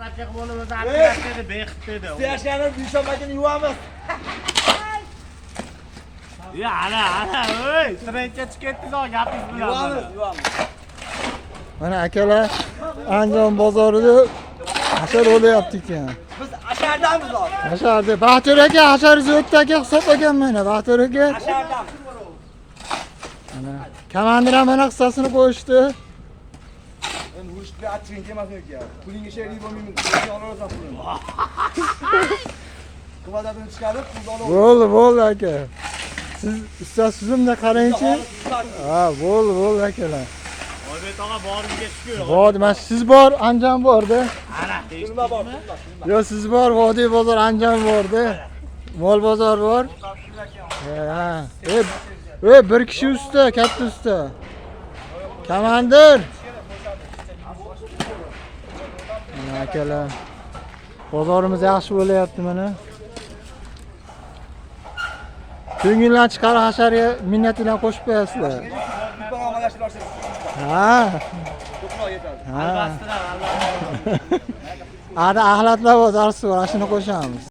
Atrofga bo'lib o'zi atrofga beqib dedi. Siyashlarni dushanbagini yuvamiz. Ya ana, oy, trencha chiqibdi o gapingiz bilan. Yuvamiz. Mana akalar Andijon bozorida hashar o'layapti ekan. Biz ashardamiz hozir. Hasharda Baxtiyor aka hasharingiz o'tdi aka hisoblagan mana Baxtiyor aka. Ashardamiz. Mana komandir ham mana qissasini qo'yishdi. Endi ushbu achchig'ing kelmasin ekan. Pulingga sherik bo'lmayman. Olasan pulingni. Kvadratdan chiqarib pulni olaman. Bo'ldi aka. Siz ustasizimda qarangchi. Ha, bo'ldi akalar. Oybek og'a boringga shukur. Vodiy, mana siz bor, Andijon borda. Ana, Nima bor? Yo, siz bor, Vodiy bozor Andijon borda. Mol bozor bor. Ha. Bir kishi usta, katta usta. Komandir. Mana akalar. Bozorimiz yaxshi bo'layapti mana. Ko'ngildan chiqarib hasharga minnat bilan qo'shib qo'yasizlar. Yupon amalashib olsangiz. Ha. Ko'proq yetadi. Albatta, albatta. Ada axlatlar bor, darsi bor, shuni qo'shamiz.